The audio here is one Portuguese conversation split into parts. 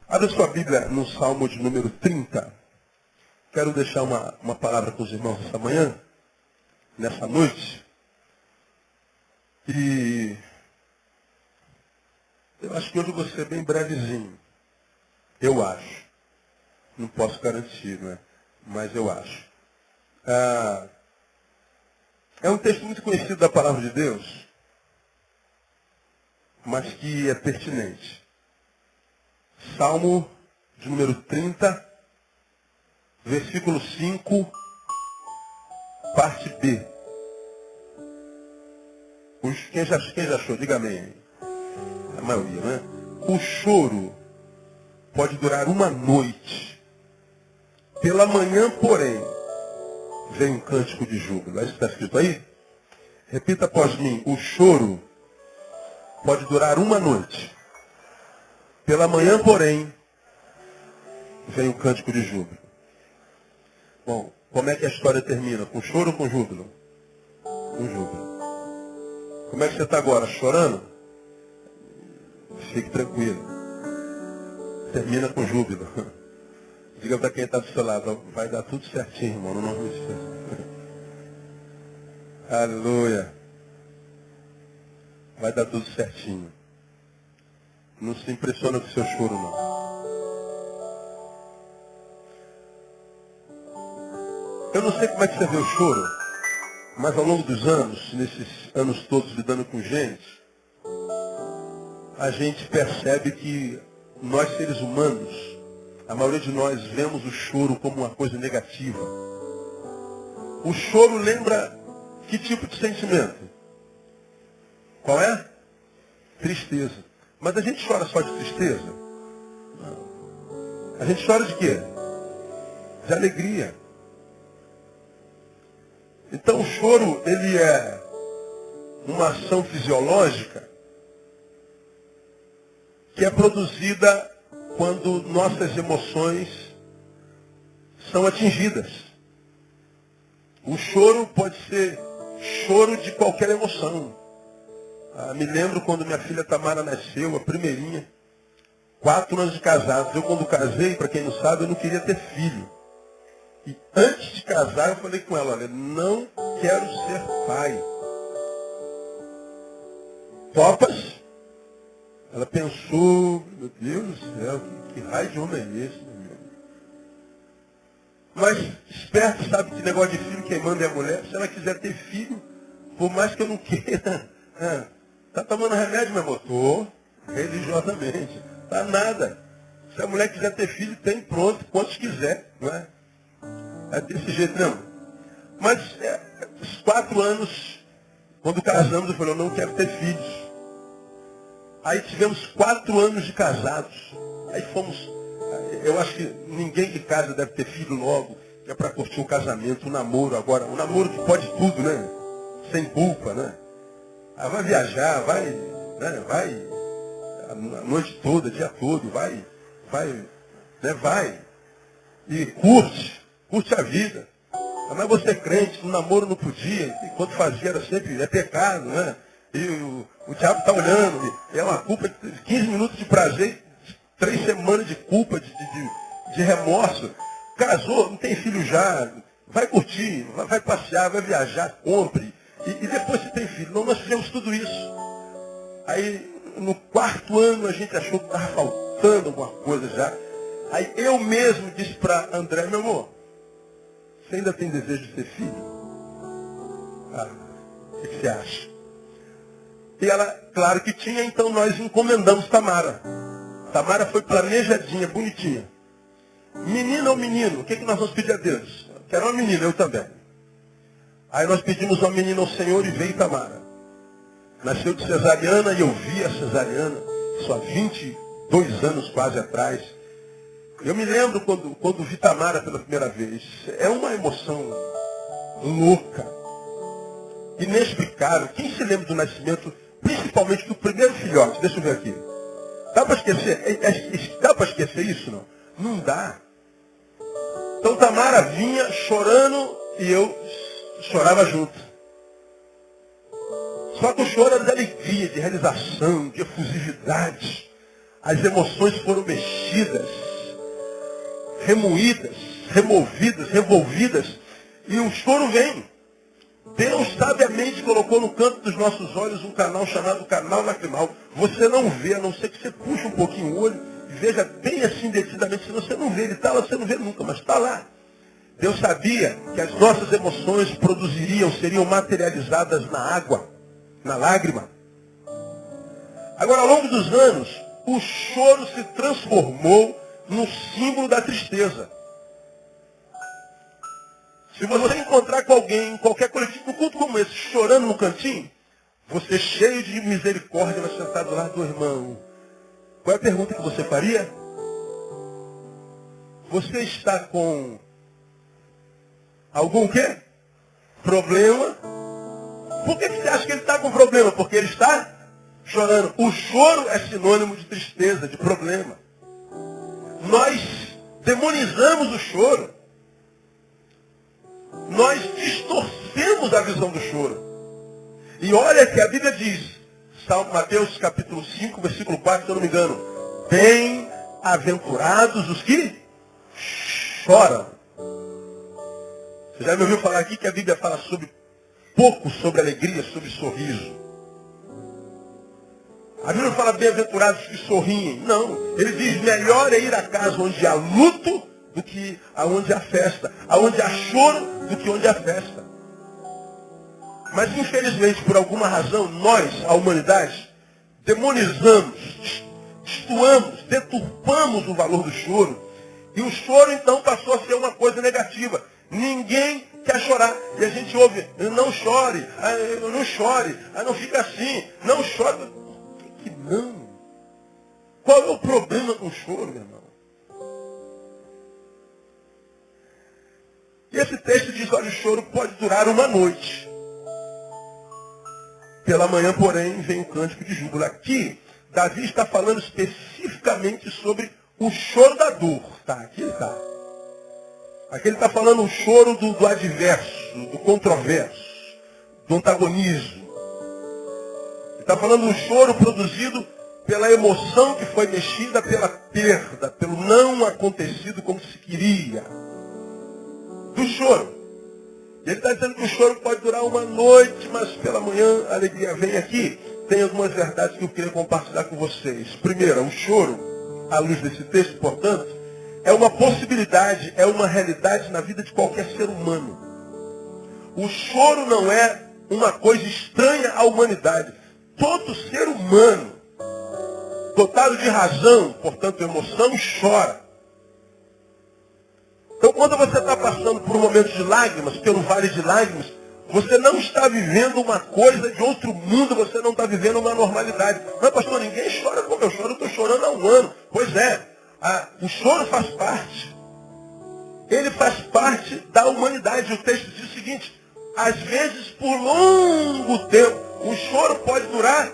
Abra sua Bíblia no Salmo de número 30. Quero deixar uma palavra com os irmãos essa manhã, nessa noite. E eu acho que hoje eu vou ser bem brevezinho. Eu acho. Não posso garantir, né? Mas eu acho. É um texto muito conhecido da palavra de Deus, mas que é pertinente. Salmo de número 30, versículo 5, parte B. Quem já achou? Diga amém. A maioria, né? O choro pode durar uma noite. Pela manhã, porém, vem um cântico de júbilo. É isso que está escrito aí? Repita após mim. O choro pode durar uma noite. Pela manhã, porém, vem um cântico de júbilo. Bom, como é que a história termina? Com choro ou com júbilo? Com júbilo. Como é que você está agora? Chorando? Fique tranquilo. Termina com júbilo. Diga para quem está do seu lado, vai dar tudo certinho, irmão, no nome de Jesus. Aleluia. Vai dar tudo certinho. Não se impressiona com o seu choro, não. Eu não sei como é que você vê o choro, mas ao longo dos anos, nesses anos todos lidando com gente, a gente percebe que nós seres humanos, a maioria de nós vemos o choro como uma coisa negativa. O choro lembra que tipo de sentimento? Qual é? Tristeza. Mas a gente chora só de tristeza? Não. A gente chora de quê? De alegria. Então o choro, ele é uma ação fisiológica que é produzida quando nossas emoções são atingidas. O choro pode ser choro de qualquer emoção. Me lembro quando minha filha Tamara nasceu, a primeirinha, 4 anos de casados. Eu quando casei, para quem não sabe, eu não queria ter filho. E antes de casar eu falei com ela, olha, não quero ser pai. Topas? Ela pensou, meu Deus do céu, que raio de homem é esse, meu amigo? Mas esperto sabe que negócio de filho quem manda é a mulher. Se ela quiser ter filho, por mais que eu não queira, tá tomando remédio, meu amor? Tô, religiosamente. Tá nada. Se a mulher quiser ter filho, tem pronto, quantos quiser, não é? É desse jeito, não. Mas, os 4 anos, quando casamos, eu falei, eu não quero ter filhos. Aí tivemos 4 anos de casados. Aí fomos, eu acho que ninguém que casa deve ter filho logo, que é para curtir o casamento, o namoro agora. O namoro que pode tudo, né? Sem culpa, né? Aí vai viajar, vai, né? Vai a noite toda, dia todo, vai, e curte a vida. Mas você é crente, no namoro não podia, enquanto fazia era sempre, é pecado, né? E o diabo está olhando, é uma culpa de 15 minutos de prazer, 3 semanas de culpa, de remorso. Casou, não tem filho já, vai curtir, vai passear, vai viajar, compre. E depois você tem filho. Não, nós fizemos tudo isso. Aí, no 4º ano, a gente achou que estava faltando alguma coisa já. Aí eu mesmo disse para André, meu amor, você ainda tem desejo de ter filho? O que você acha? E ela, claro que tinha, então nós encomendamos Tamara. Tamara foi planejadinha, bonitinha. Menina ou menino, o que nós vamos pedir a Deus? Quero uma menina, eu também. Aí nós pedimos uma menina ao Senhor e veio Tamara. Nasceu de cesariana e eu vi a cesariana, só 22 anos quase atrás. Eu me lembro quando vi Tamara pela primeira vez. É uma emoção louca, inexplicável. Quem se lembra do nascimento, principalmente do primeiro filhote? Deixa eu ver aqui. Dá para esquecer? Dá para esquecer isso? Não? Não dá. Então Tamara vinha chorando e eu chorava junto. Só que o choro era de alegria, de realização, de efusividade. As emoções foram mexidas, remoídas, removidas, revolvidas, e o choro vem. Deus sabiamente colocou no canto dos nossos olhos um canal chamado canal lacrimal. Você não vê, a não ser que você puxe um pouquinho o olho e veja bem assim decididamente. Se você não vê, ele está lá, você não vê nunca, mas está lá. Deus sabia que as nossas emoções produziriam, seriam materializadas na água, na lágrima. Agora, ao longo dos anos, o choro se transformou no símbolo da tristeza. Se você encontrar com alguém, em qualquer coletivo, num culto como esse, chorando no cantinho, você cheio de misericórdia vai sentar do lado do irmão. Qual é a pergunta que você faria? Você está com algum quê? Problema? Por que você acha que ele está com problema? Porque ele está chorando. O choro é sinônimo de tristeza, de problema. Nós demonizamos o choro. Nós distorcemos a visão do choro. E olha que a Bíblia diz, Mateus capítulo 5, versículo 4, se eu não me engano, bem-aventurados os que choram. Você já me ouviu falar aqui que a Bíblia fala pouco sobre alegria, sobre sorriso. A Bíblia não fala bem-aventurados os que sorriem. Não. Ele diz, melhor é ir à casa onde há luto do que aonde há festa. Aonde há choro do que onde há festa. Mas, infelizmente, por alguma razão, nós, a humanidade, demonizamos, destoamos, deturpamos o valor do choro. E o choro, então, passou a ser uma coisa negativa. Ninguém quer chorar. E a gente ouve, não chore, não chore, não fica assim, não chore. Por que não? Qual é o problema com o choro, meu irmão? E esse texto diz, olha, o choro pode durar uma noite. Pela manhã, porém, vem o cântico de júbilo. Aqui, Davi está falando especificamente sobre o choro da dor. Tá, aqui ele está. Aqui ele está falando o choro do adverso, do controverso, do antagonismo. Ele está falando um choro produzido pela emoção que foi mexida pela perda, pelo não acontecido como se queria. Do choro. Ele está dizendo que o choro pode durar uma noite, mas pela manhã a alegria vem aqui. Tem algumas verdades que eu queria compartilhar com vocês. Primeiro, o choro, à luz desse texto, portanto, é uma possibilidade, é uma realidade na vida de qualquer ser humano. O choro não é uma coisa estranha à humanidade. Todo ser humano, dotado de razão, portanto emoção, chora. Então, quando você está passando por um momento de lágrimas, pelo vale de lágrimas, você não está vivendo uma coisa de outro mundo, você não está vivendo uma normalidade. Mas, pastor, ninguém chora como eu choro, eu estou chorando há um ano. Pois é, o choro faz parte. Ele faz parte da humanidade. O texto diz o seguinte, às vezes, por longo tempo, o choro pode durar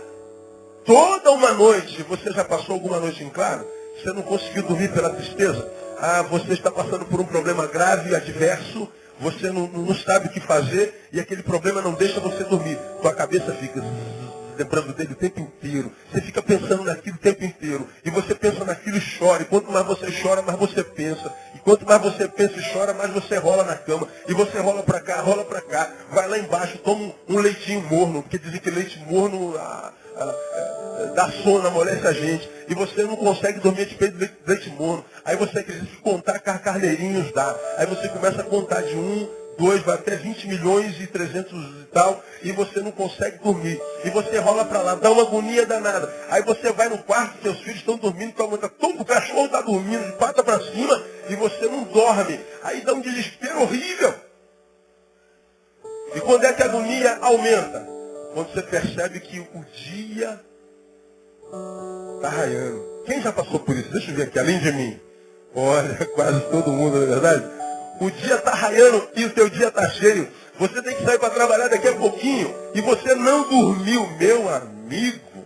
toda uma noite. Você já passou alguma noite em claro? Você não conseguiu dormir pela tristeza? Você está passando por um problema grave e adverso, você não sabe o que fazer e aquele problema não deixa você dormir. Tua cabeça fica lembrando dele o tempo inteiro. Você fica pensando naquilo o tempo inteiro. E você pensa naquilo e chora. E quanto mais você chora, mais você pensa. E quanto mais você pensa e chora, mais você rola na cama. E você rola para cá, rola para cá. Vai lá embaixo, toma um leitinho morno. Porque dizem que leite morno dá sono, amolece a gente. E você não consegue dormir de peito de leite morno. Aí você acredita que contar carneirinhos dá. Aí você começa a contar de 1, 2, vai até 20 milhões e 300 e tal, e você não consegue dormir. E você rola para lá, dá uma agonia danada. Aí você vai no quarto, seus filhos estão dormindo, todo o cachorro está dormindo de pata para cima, e você não dorme. Aí dá um desespero horrível. E quando é que a agonia aumenta? Quando você percebe que o dia está raiando. Quem já passou por isso? Deixa eu ver aqui, além de mim. Olha, quase todo mundo, não é verdade? O dia está raiando e o teu dia está cheio. Você tem que sair para trabalhar daqui a pouquinho. E você não dormiu, meu amigo.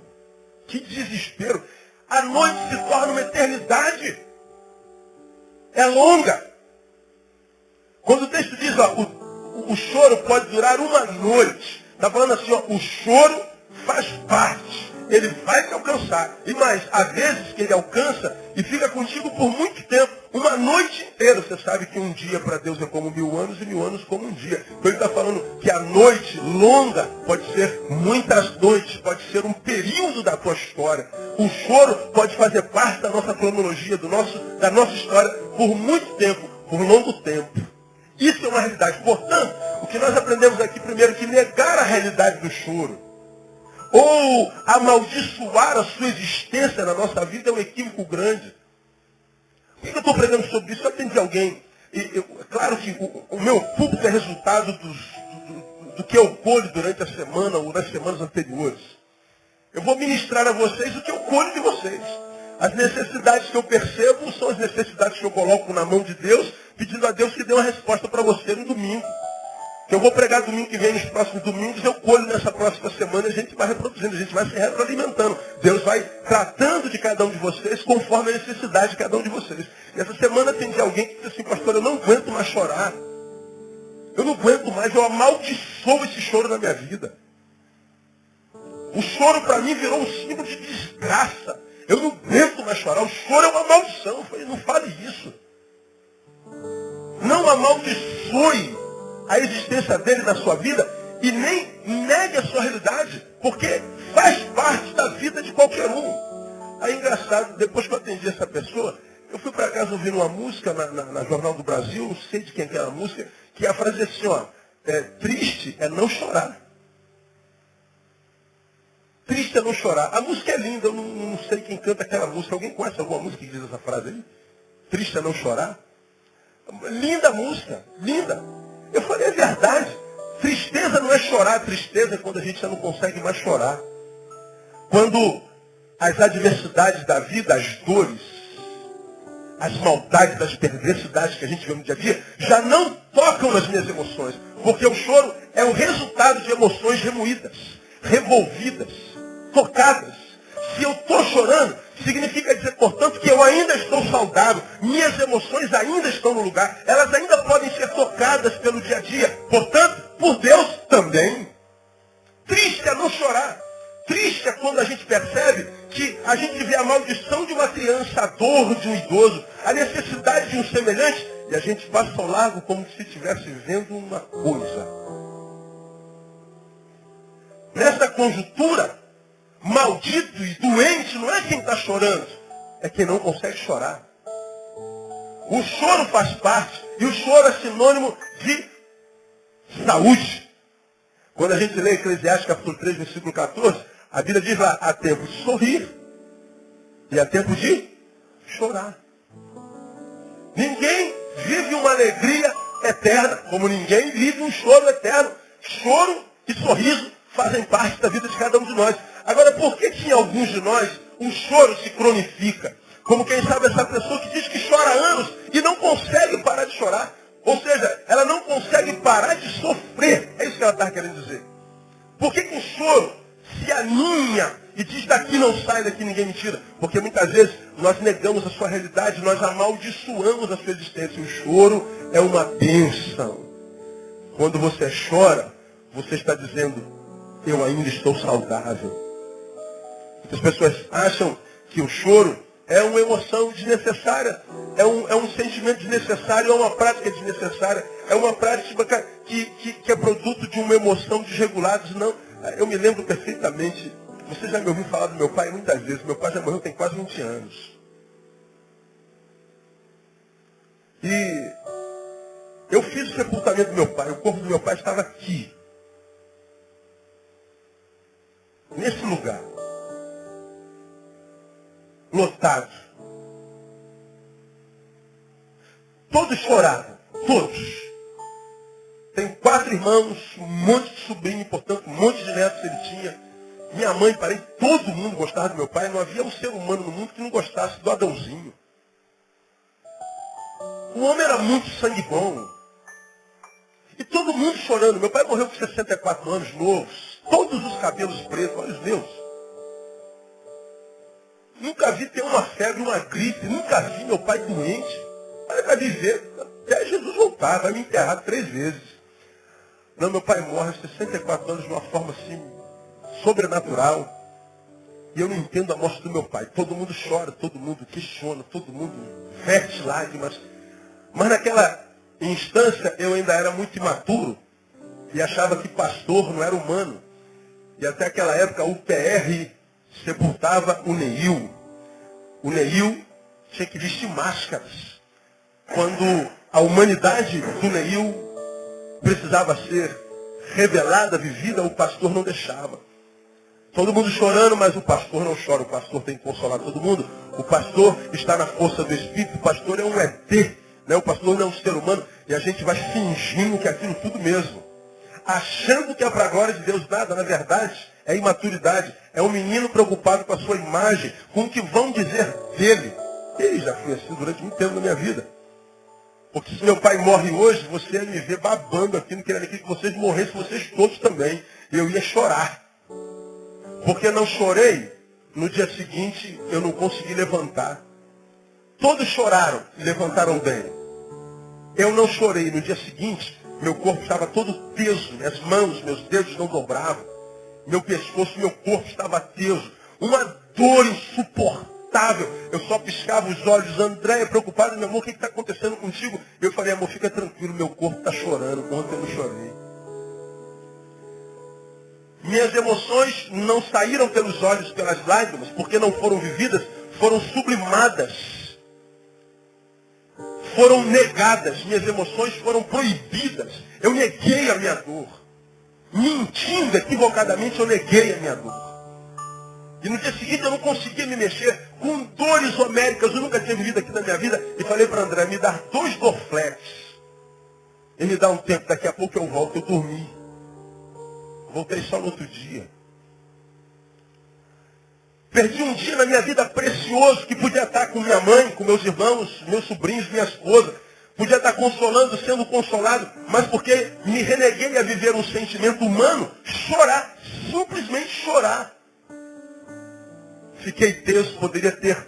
Que desespero. A noite se torna uma eternidade. É longa. Quando o texto diz, ó, o choro pode durar uma noite. Está falando assim, ó, o choro faz parte. ele vai te alcançar. E mais, há vezes que ele alcança e fica contigo por muito tempo, uma noite inteira. Você sabe que um dia para Deus é como 1000 anos e 1000 anos como um dia. Então ele está falando que a noite longa pode ser muitas noites, pode ser um período da tua história. O choro pode fazer parte da nossa cronologia, da nossa história por muito tempo, por longo tempo. Isso é uma realidade. Portanto, o que nós aprendemos aqui primeiro é que negar a realidade do choro ou amaldiçoar a sua existência na nossa vida é um equívoco grande. Por que eu estou pregando sobre isso? Eu atendi alguém. Claro que o meu público é resultado do que eu colho durante a semana ou nas semanas anteriores. Eu vou ministrar a vocês o que eu colho de vocês. As necessidades que eu percebo são as necessidades que eu coloco na mão de Deus, pedindo a Deus que dê uma resposta para você no domingo. Que eu vou pregar domingo que vem, nos próximos domingos, eu colho nessa próxima semana e a gente vai reproduzindo, a gente vai se retroalimentando. Deus vai tratando de cada um de vocês conforme a necessidade de cada um de vocês. E essa semana atendi alguém que disse assim, pastor, eu não aguento mais chorar. Eu não aguento mais, eu amaldiçoo esse choro na minha vida. O choro para mim virou um símbolo de desgraça. Eu não aguento mais chorar, o choro é uma maldição. Eu falei, não fale isso. Não amaldiçoe a existência dele na sua vida e nem negue a sua realidade, porque faz parte da vida de qualquer um. Aí engraçado, depois que eu atendi essa pessoa, eu fui para casa ouvir uma música na Jornal do Brasil, não sei de quem que era a música, que a frase é assim, ó, triste é não chorar. Triste é não chorar. A música é linda, eu não sei quem canta aquela música. Alguém conhece alguma música que diz essa frase aí? Triste é não chorar? Linda música, linda. Eu falei, é verdade. Tristeza não é chorar, tristeza é quando a gente já não consegue mais chorar. Quando as adversidades da vida, as dores, as maldades, as perversidades que a gente vê no dia a dia, já não tocam nas minhas emoções. Porque o choro é o resultado de emoções remoídas, revolvidas, tocadas. Se eu estou chorando, significa dizer, portanto, que eu ainda estou saudável. Minhas emoções ainda estão no lugar. Elas ainda podem ser tocadas pelo dia a dia. Portanto, por Deus também. Triste é não chorar. Triste é quando a gente percebe que a gente vê a maldição de uma criança, a dor de um idoso, a necessidade de um semelhante, e a gente passa ao largo como se estivesse vendo uma coisa. Nessa conjuntura, maldito e doente não é quem está chorando, é quem não consegue chorar. O choro faz parte, e o choro é sinônimo de saúde. Quando a gente lê Eclesiastes capítulo 3, versículo 14, a Bíblia diz lá, há tempo de sorrir e há tempo de chorar. Ninguém vive uma alegria eterna, como ninguém vive um choro eterno. Choro e sorriso fazem parte da vida de cada um de nós. Agora, por que em alguns de nós o choro se cronifica? Como quem sabe essa pessoa que diz que chora há anos e não consegue parar de chorar. Ou seja, ela não consegue parar de sofrer. É isso que ela está querendo dizer. Por que o choro se aninha e diz daqui não sai, daqui ninguém me tira? Porque muitas vezes nós negamos a sua realidade, nós amaldiçoamos a sua existência. O choro é uma bênção. Quando você chora, você está dizendo, eu ainda estou saudável. Muitas pessoas acham que o choro é uma emoção desnecessária, é um sentimento desnecessário, é uma prática desnecessária, é uma prática que é produto de uma emoção desregulada. Não, eu me lembro perfeitamente, você já me ouviu falar do meu pai muitas vezes, meu pai já morreu tem quase 20 anos. E eu fiz o sepultamento do meu pai, o corpo do meu pai estava aqui, nesse lugar. Lotado. Todos choraram. Todos. Tenho 4 irmãos, um monte de sobrinho, portanto, um monte de netos ele tinha. Minha mãe, parente, todo mundo gostava do meu pai. Não havia um ser humano no mundo que não gostasse do Adãozinho. O homem era muito sangue bom. E todo mundo chorando. Meu pai morreu com 64 anos, novos. Todos os cabelos pretos, olha os meus. Nunca vi ter uma febre, uma gripe. Nunca vi meu pai doente. Ele vai viver até Jesus voltar. Vai me enterrar 3 vezes. Não, meu pai morre aos 64 anos de uma forma assim, sobrenatural. E eu não entendo a morte do meu pai. Todo mundo chora, todo mundo questiona, todo mundo verte lágrimas. Mas naquela instância eu ainda era muito imaturo e achava que pastor não era humano. E até aquela época o PR sepultava o Neil. O Neil tinha que vestir máscaras. Quando a humanidade do Neil precisava ser revelada, vivida, o pastor não deixava. Todo mundo chorando, mas o pastor não chora. O pastor tem que consolar todo mundo. O pastor está na força do Espírito. O pastor é um ET. Né? O pastor não é um ser humano. E a gente vai fingindo que é aquilo tudo mesmo. Achando que é para a glória de Deus. Nada, na verdade, é imaturidade. É um menino preocupado com a sua imagem, com o que vão dizer dele. E já fui assim durante muito tempo na minha vida. Porque se meu pai morre hoje, você ia me ver babando aqui, não querendo que vocês morressem, vocês todos também. E eu ia chorar. Porque não chorei, no dia seguinte eu não consegui levantar. Todos choraram e levantaram bem. Eu não chorei, no dia seguinte meu corpo estava todo teso, minhas mãos, meus dedos não dobravam. Meu pescoço, meu corpo estava teso. Uma dor insuportável. Eu só piscava os olhos. Andréia, preocupada, meu amor, o que está acontecendo contigo? Eu falei, amor, fica tranquilo, meu corpo está chorando. Ontem eu não chorei. Minhas emoções não saíram pelos olhos, pelas lágrimas, porque não foram vividas, foram sublimadas. Foram negadas. Minhas emoções foram proibidas. Eu neguei a minha dor. Mentindo equivocadamente, eu neguei a minha dor. E no dia seguinte eu não conseguia me mexer, com dores homéricas, eu nunca tinha vivido aqui na minha vida. E falei para André, me dá 2 Dorflex. E me dá um tempo, daqui a pouco eu volto, eu dormi. Voltei só no outro dia. Perdi um dia na minha vida precioso, que podia estar com minha mãe, com meus irmãos, meus sobrinhos, minha esposa. Podia estar consolando, sendo consolado, mas porque me reneguei a viver um sentimento humano, chorar, simplesmente chorar. Fiquei teso, poderia ter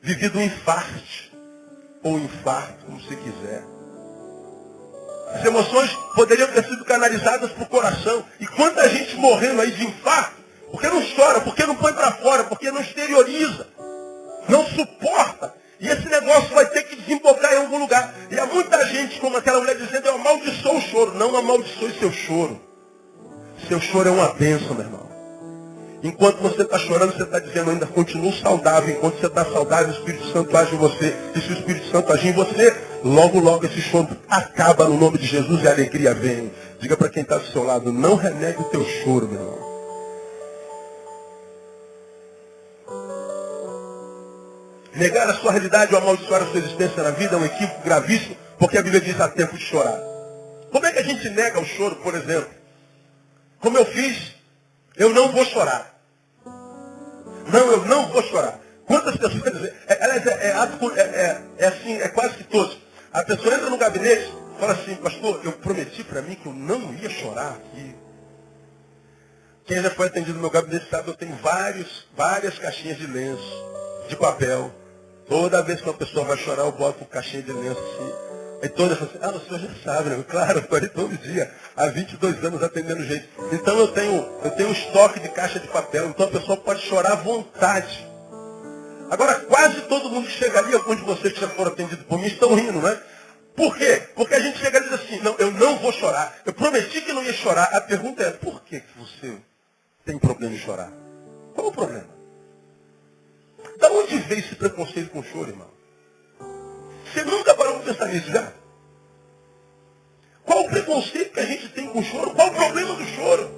vivido um infarto, ou um infarto, como você quiser. As emoções poderiam ter sido canalizadas para o coração. E quanta gente morrendo aí de infarto, porque não chora, porque não põe para fora, porque não exterioriza, não suporta. E esse negócio vai ter que desembocar em algum lugar. E há muita gente, como aquela mulher dizendo, eu amaldiçoo o choro. Não amaldiçoe seu choro. Seu choro é uma bênção, meu irmão. Enquanto você está chorando, você está dizendo, ainda continuo saudável. Enquanto você está saudável, o Espírito Santo age em você. E se o Espírito Santo agir em você, logo, logo esse choro acaba no nome de Jesus e a alegria vem. Diga para quem está do seu lado, não renegue o teu choro, meu irmão. Negar a sua realidade ou amaldiçoar a sua existência na vida é um equívoco gravíssimo, porque a Bíblia diz há tempo de chorar. Como é que a gente nega o choro, por exemplo? Como eu fiz, eu não vou chorar. Não, eu não vou chorar. Quantas pessoas dizem? É assim, é quase que todos. A pessoa entra no gabinete e fala assim, pastor, eu prometi para mim que eu não ia chorar aqui. Quem já foi atendido no meu gabinete sabe, eu tenho várias caixinhas de lenço, de papel. Toda vez que uma pessoa vai chorar, eu boto caixinha de lenço assim. Aí todas falam assim, o senhor já sabe, né? Claro, eu estou ali todo dia, há 22 anos atendendo gente. Então eu tenho um estoque de caixa de papel, então a pessoa pode chorar à vontade. Agora, quase todo mundo que chega ali, alguns de vocês que já foram atendidos por mim, estão rindo, né? Por quê? Porque a gente chega ali e diz assim, não, eu não vou chorar. Eu prometi que não ia chorar. A pergunta é, por que você tem problema em chorar? Qual é o problema? Da onde veio esse preconceito com o choro, irmão? Você nunca parou para pensar nisso já? Qual o preconceito que a gente tem com o choro? Qual o problema do choro?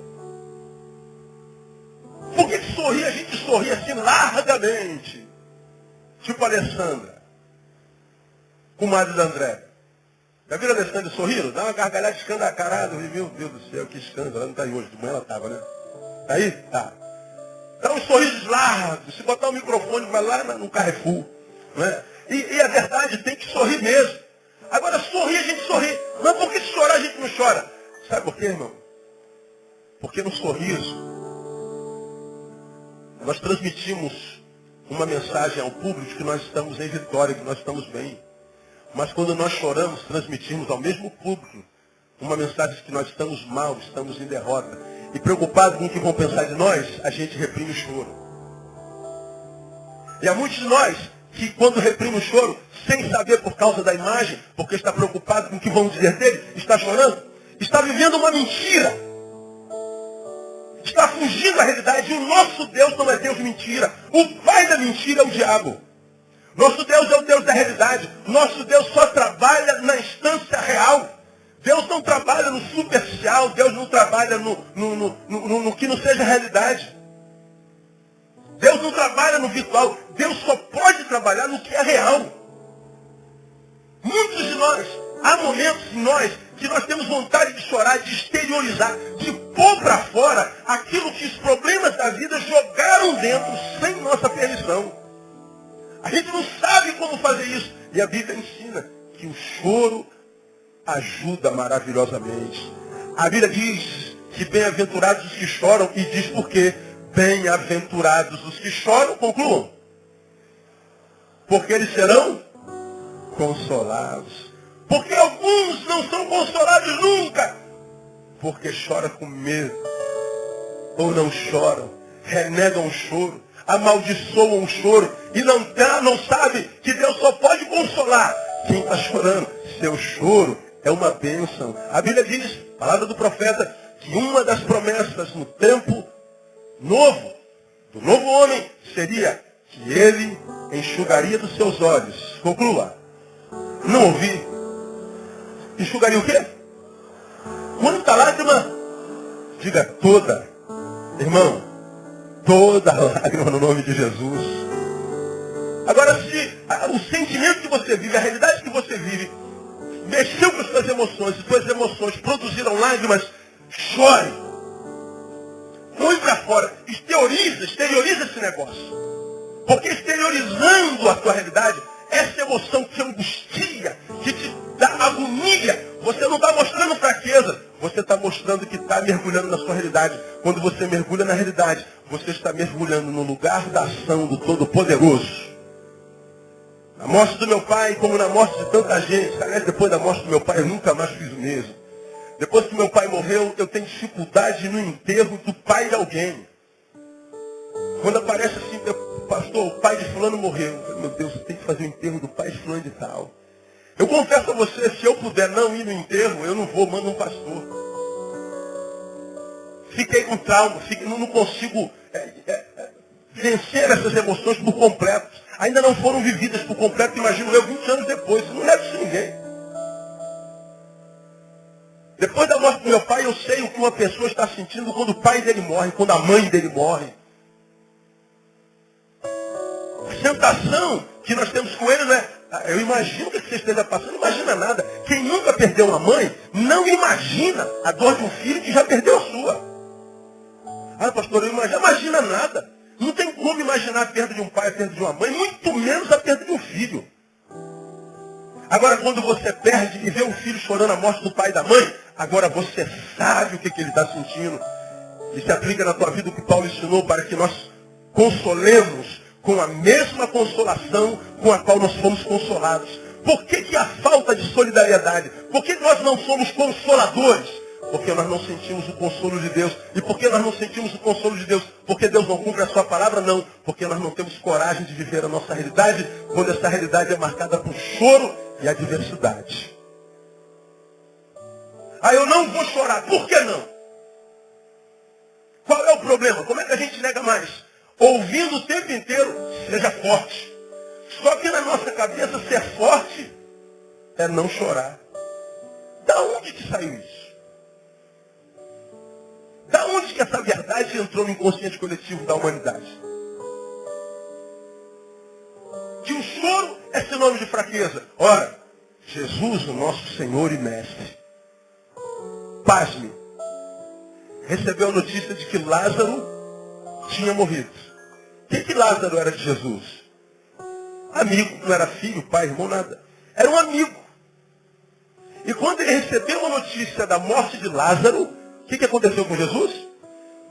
Por que sorrir, a gente sorri assim largamente? Tipo a Alessandra, comadre da André. Já viram a Alessandra sorrindo? Dá uma gargalhada escancarada. Meu Deus do céu, que escândalo. Ela não está aí hoje, de manhã ela estava, né? Está aí? Tá. Dá uns sorrisos largos. Se botar o microfone, vai lá no Carrefour. Né? E a verdade tem que sorrir mesmo. Agora, sorrir, a gente sorri. Mas por que chorar, a gente não chora? Sabe por quê, irmão? Porque no sorriso, nós transmitimos uma mensagem ao público de que nós estamos em vitória, que nós estamos bem. Mas quando nós choramos, transmitimos ao mesmo público uma mensagem de que nós estamos mal, estamos em derrota. e preocupado com o que vão pensar de nós, a gente reprime o choro. E há muitos de nós que quando reprime o choro, sem saber por causa da imagem, porque está preocupado com o que vão dizer dele, está chorando, está vivendo uma mentira. Está fugindo da realidade. E o nosso Deus não é Deus de mentira. O pai da mentira é o diabo. Nosso Deus é o Deus da realidade. Nosso Deus só trabalha na instância real. Deus não trabalha no superficial. Deus não trabalha no que não seja realidade. Deus não trabalha no virtual. Deus só pode trabalhar no que é real. Muitos de nós, há momentos em nós que nós temos vontade de chorar, de exteriorizar, de pôr para fora aquilo que os problemas da vida jogaram dentro sem nossa permissão. A gente não sabe como fazer isso. E a Bíblia ensina que o choro ajuda maravilhosamente. A Bíblia diz que bem-aventurados os que choram, e diz por quê? Bem-aventurados os que choram, concluam. Porque eles serão consolados. Porque alguns não são consolados nunca. Porque choram com medo. Ou não choram. Renegam o choro. Amaldiçoam o choro. E não sabe que Deus só pode consolar quem está chorando. Seu choro é uma bênção. A Bíblia diz, palavra do profeta, que uma das promessas no tempo novo, do novo homem, seria que ele enxugaria dos seus olhos. Conclua. Não ouvi. Enxugaria o quê? Quanta lágrima? Diga toda. Irmão, toda lágrima no nome de Jesus. Agora, se o sentimento que você vive, a realidade que você vive, mexeu com as suas emoções, e suas emoções produziram lágrimas, chore. Põe para fora. Exterioriza esse negócio. Porque exteriorizando a tua realidade, essa emoção que te angustia, que te dá agonia, você não está mostrando fraqueza, você está mostrando que está mergulhando na sua realidade. Quando você mergulha na realidade, você está mergulhando no lugar da ação do Todo-Poderoso. Na morte do meu pai, como na morte de tanta gente, aliás, depois da morte do meu pai, eu nunca mais fiz o mesmo. Depois que meu pai morreu, eu tenho dificuldade no enterro do pai de alguém. Quando aparece assim, pastor, o pai de fulano morreu. Eu falei, meu Deus, eu tenho que fazer o enterro do pai de fulano de tal. Eu confesso a você, se eu puder não ir no enterro, eu não vou, mando um pastor. Fiquei com trauma, não consigo vencer essas emoções por completo. Ainda não foram vividas por completo, imagino eu, 20 anos depois. Não leva isso a ninguém. Depois da morte do meu pai, eu sei o que uma pessoa está sentindo quando o pai dele morre, quando a mãe dele morre. A sensação que nós temos com ele não é, eu imagino o que você esteja passando, não imagina nada. Quem nunca perdeu uma mãe, não imagina a dor de um filho que já perdeu a sua. Ah, pastor, eu imagina nada. Não tem como imaginar a perda de um pai, a perda de uma mãe, muito menos a perda de um filho. Agora, quando você perde e vê um filho chorando a morte do pai e da mãe, agora você sabe o que ele está sentindo. E se aplica na tua vida o que Paulo ensinou para que nós consolemos com a mesma consolação com a qual nós fomos consolados. Por que a falta de solidariedade? Por que nós não somos consoladores? Porque nós não sentimos o consolo de Deus. E por que nós não sentimos o consolo de Deus? Porque Deus não cumpre a sua palavra? Não. Porque nós não temos coragem de viver a nossa realidade, quando essa realidade é marcada por choro e adversidade. Ah, eu não vou chorar. Por que não? Qual é o problema? Como é que a gente nega mais? Ouvindo o tempo inteiro, seja forte. Só que na nossa cabeça, ser forte é não chorar. Da onde que saiu isso? Da onde que essa verdade entrou no inconsciente coletivo da humanidade? Que o choro é sinônimo de fraqueza. Ora, Jesus, o nosso Senhor e Mestre, pasme, recebeu a notícia de que Lázaro tinha morrido. O que Lázaro era de Jesus? Amigo, não era filho, pai, irmão, nada. Era um amigo. E quando ele recebeu a notícia da morte de Lázaro, o que aconteceu com Jesus?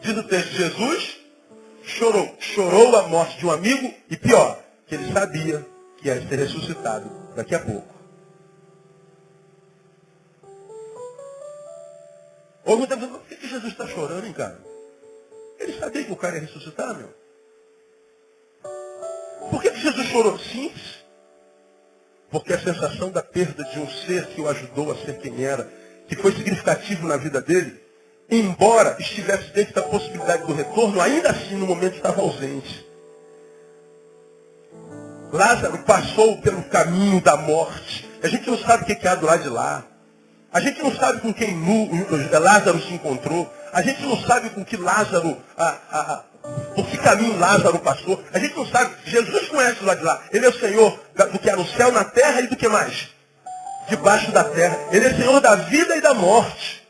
Diz o texto, Jesus chorou. Chorou a morte de um amigo e pior, que ele sabia que ia ser ressuscitado daqui a pouco. Ou muitas vezes, por que Jesus está chorando, hein, cara? Ele sabia que o cara ia ressuscitar, meu. Por que Jesus chorou? Simples. Porque a sensação da perda de um ser que o ajudou a ser quem era, que foi significativo na vida dele, embora estivesse dentro da possibilidade do retorno, ainda assim no momento estava ausente. Lázaro passou pelo caminho da morte. A gente não sabe o que há do lado de lá. A gente não sabe com quem Lázaro se encontrou. A gente não sabe com que Lázaro, por que caminho Lázaro passou. A gente não sabe. Jesus conhece o lado de lá. Ele é o Senhor do que há no céu, na terra e do que mais? Debaixo da terra. Ele é Senhor da vida e da morte.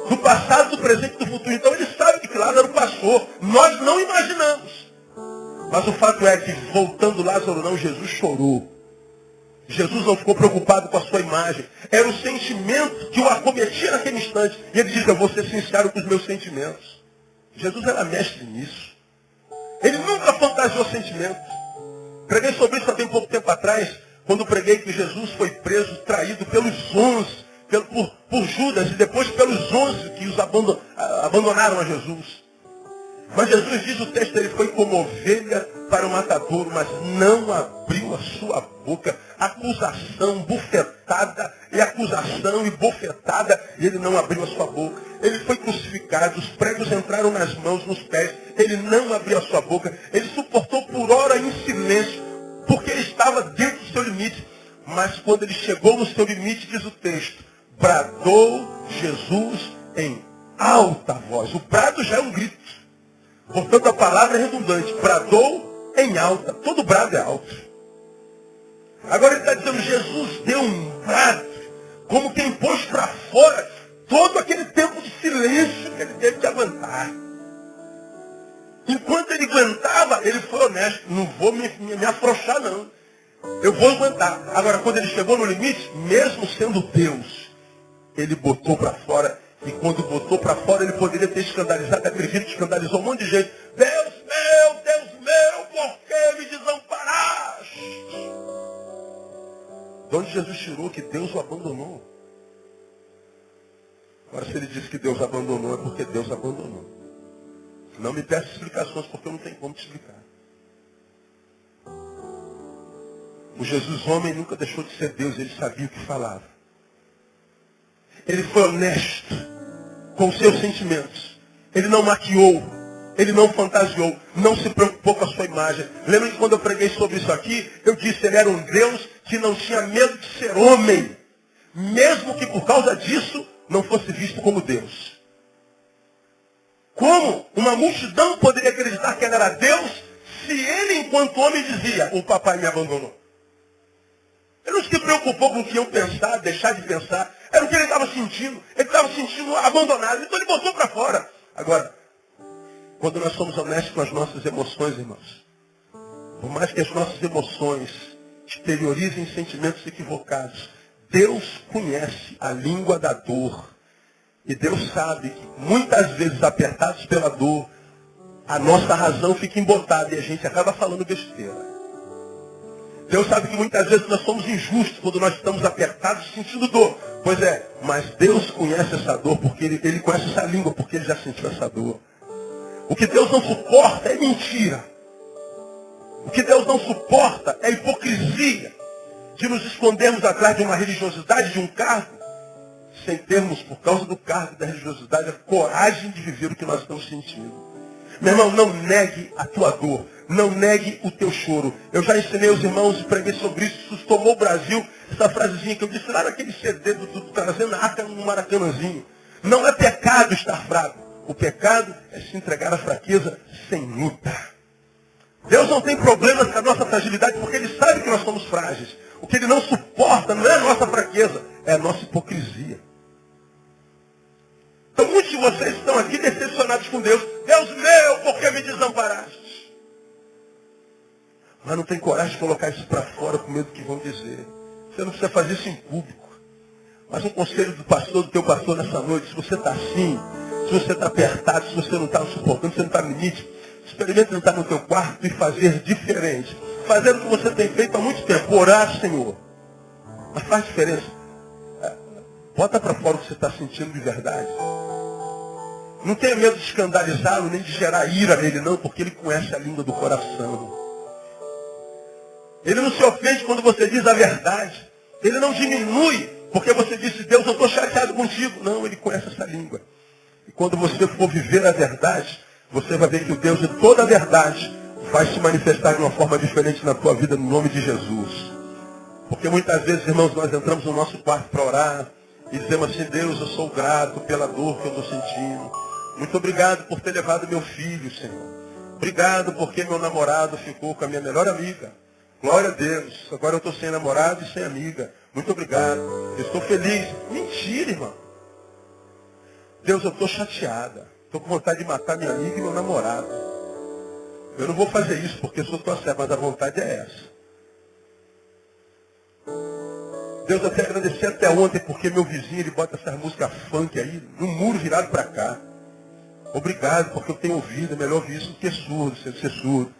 Do passado, do presente e do futuro. Então ele sabe o que Lázaro passou. Nós não imaginamos. Mas o fato é que, voltando Lázaro não, Jesus chorou. Jesus não ficou preocupado com a sua imagem. Era o sentimento que o acometia naquele instante. E ele diz, eu vou ser sincero com os meus sentimentos. Jesus era mestre nisso. Ele nunca fantasiou sentimentos. Preguei sobre isso há bem pouco tempo atrás, quando preguei que Jesus foi preso, traído pelos 11, por Judas, e depois pelos 11 que os abandonaram a Jesus. Mas Jesus diz, o texto, ele foi como ovelha para o matadouro, mas não abriu a sua boca. Acusação, bufetada, e acusação e bofetada, e ele não abriu a sua boca. Ele foi crucificado, os pregos entraram nas mãos, nos pés, ele não abriu a sua boca. Ele suportou por hora em silêncio, porque ele estava dentro do seu limite. Mas quando ele chegou no seu limite, diz o texto, bradou Jesus em alta voz. O brado já é um grito. Portanto, a palavra é redundante. Bradou em alta. Todo brado é alto. Agora ele está dizendo, Jesus deu um brado, como quem pôs para fora todo aquele tempo de silêncio que ele teve que aguentar. Enquanto ele aguentava, ele foi honesto. Não vou me afrouxar, não. Eu vou aguentar. Agora, quando ele chegou no limite, mesmo sendo Deus, ele botou para fora. E quando botou para fora, ele poderia ter escandalizado, acredito que escandalizou um monte de gente. Deus meu, por que me desamparaste? De onde Jesus tirou que Deus o abandonou? Agora, se ele disse que Deus abandonou, é porque Deus abandonou. Não me peça explicações, porque eu não tenho como te explicar. O Jesus homem nunca deixou de ser Deus, ele sabia o que falava. Ele foi honesto com os seus sentimentos. Ele não maquiou, ele não fantasiou, não se preocupou com a sua imagem. Lembra que quando eu preguei sobre isso aqui, eu disse que ele era um Deus que não tinha medo de ser homem, mesmo que por causa disso não fosse visto como Deus. Como uma multidão poderia acreditar que ele era Deus, se ele, enquanto homem, dizia, o papai me abandonou? Ele não se preocupou com o que eu pensar, deixar de pensar. Era o que ele estava sentindo. Ele estava sentindo abandonado. Então ele botou para fora. Agora, quando nós somos honestos com as nossas emoções, irmãos, por mais que as nossas emoções exteriorizem sentimentos equivocados, Deus conhece a língua da dor. E Deus sabe que muitas vezes, apertados pela dor, a nossa razão fica embotada e a gente acaba falando besteira. Deus sabe que muitas vezes nós somos injustos quando nós estamos apertados sentindo dor. Pois é, mas Deus conhece essa dor, porque ele conhece essa língua, porque ele já sentiu essa dor. O que Deus não suporta é mentira. O que Deus não suporta é hipocrisia. De nos escondermos atrás de uma religiosidade, de um cargo, sem termos, por causa do cargo da religiosidade, a coragem de viver o que nós estamos sentindo. Meu irmão, não negue a tua dor. Não negue o teu choro. Eu já ensinei aos irmãos e preguei sobre isso. Isso tomou o Brasil. Essa frasezinha que eu disse lá naquele CD do Trazendo a Arca no Maracanãzinho. Não é pecado estar fraco. O pecado é se entregar à fraqueza sem luta. Deus não tem problemas com a nossa fragilidade porque Ele sabe que nós somos frágeis. O que Ele não suporta não é a nossa fraqueza, é a nossa hipocrisia. Então muitos de vocês estão aqui decepcionados com Deus. Deus meu, por que me desamparaste? Mas não tem coragem de colocar isso para fora com medo do que vão dizer. Você não precisa fazer isso em público. Mas um conselho do pastor, do teu pastor nessa noite, se você está assim, se você está apertado, se você não está suportando, se você não está no limite, experimente entrar no teu quarto e fazer diferente. Fazer o que você tem feito há muito tempo, orar, Senhor. Mas faz diferença. Bota para fora o que você está sentindo de verdade. Não tenha medo de escandalizá-lo, nem de gerar ira nele, não, porque ele conhece a língua do coração. Ele não se ofende quando você diz a verdade. Ele não diminui porque você disse, Deus, eu estou chateado contigo. Não, ele conhece essa língua. E quando você for viver a verdade, você vai ver que o Deus de toda a verdade vai se manifestar de uma forma diferente na tua vida, no nome de Jesus. Porque muitas vezes, irmãos, nós entramos no nosso quarto para orar e dizemos assim, Deus, eu sou grato pela dor que eu estou sentindo. Muito obrigado por ter levado meu filho, Senhor. Obrigado porque meu namorado ficou com a minha melhor amiga. Glória a Deus. Agora eu estou sem namorado e sem amiga. Muito obrigado. Eu estou feliz. Mentira, irmão. Deus, eu estou chateada. Estou com vontade de matar minha amiga e meu namorado. Eu não vou fazer isso porque eu sou tua serva, mas a vontade é essa. Deus, eu te agradeci até ontem porque meu vizinho ele bota essas músicas funk aí, no muro virado para cá. Obrigado, porque eu tenho ouvido, é melhor ouvir isso do que surdo, ser surdo.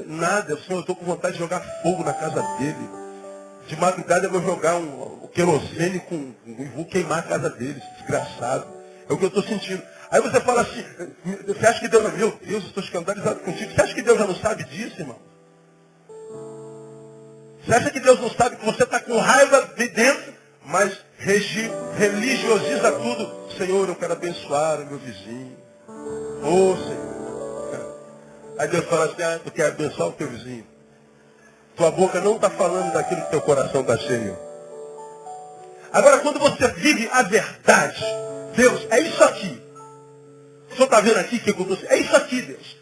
Nada, Senhor, eu estou com vontade de jogar fogo na casa dele. De madrugada eu vou jogar um querosene e vou queimar a casa dele, desgraçado. É o que eu estou sentindo. Aí você fala assim, você acha que Deus, meu Deus, eu estou escandalizado contigo. Você acha que Deus já não sabe disso, irmão? Você acha que Deus não sabe que você está com raiva de dentro, mas religiosiza tudo? Senhor, eu quero abençoar o meu vizinho. Ô, Senhor. Aí Deus fala assim, tu quer abençoar o teu vizinho. Tua boca não está falando daquilo que teu coração está cheio. Agora, quando você vive a verdade, Deus, é isso aqui. O senhor está vendo aqui que eu estou... É isso aqui, Deus.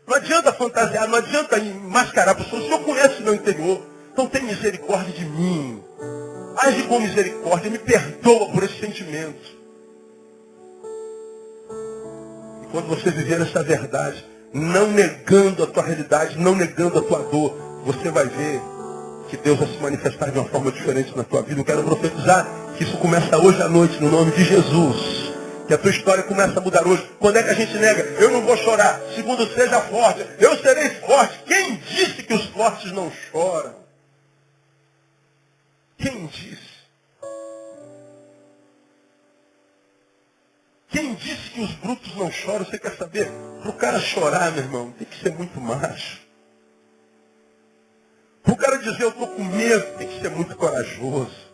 Não adianta fantasiar, não adianta mascarar a pessoa. O senhor conhece o meu interior. Então tem misericórdia de mim. Age com misericórdia, me perdoa por esse sentimento. E quando você viver essa verdade, não negando a tua realidade, não negando a tua dor, você vai ver que Deus vai se manifestar de uma forma diferente na tua vida. Eu quero profetizar que isso começa hoje à noite, no nome de Jesus. Que a tua história começa a mudar hoje. Quando é que a gente nega? Eu não vou chorar. Segundo, seja forte. Eu serei forte. Quem disse que os fortes não choram? Quem disse? Quem disse que os brutos não choram? Você quer saber? Para o cara chorar, meu irmão, tem que ser muito macho. Para o cara dizer eu estou com medo, tem que ser muito corajoso.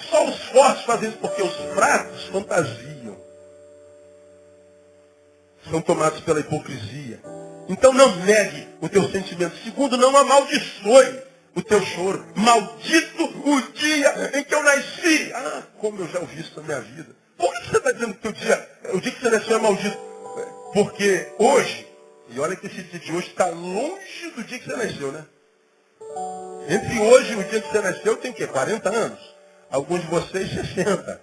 Só os fortes fazem isso porque os fracos fantasiam. São tomados pela hipocrisia. Então não negue o teu sentimento. Segundo, não amaldiçoe o teu choro. Maldito o dia em que eu nasci. Ah, como eu já ouvi isso na minha vida. Por que você está dizendo que o dia que você nasceu é maldito? Porque hoje, e olha que esse dia de hoje está longe do dia que você nasceu, né? Entre hoje e o dia que você nasceu tem o quê? 40 anos. Alguns de vocês 60.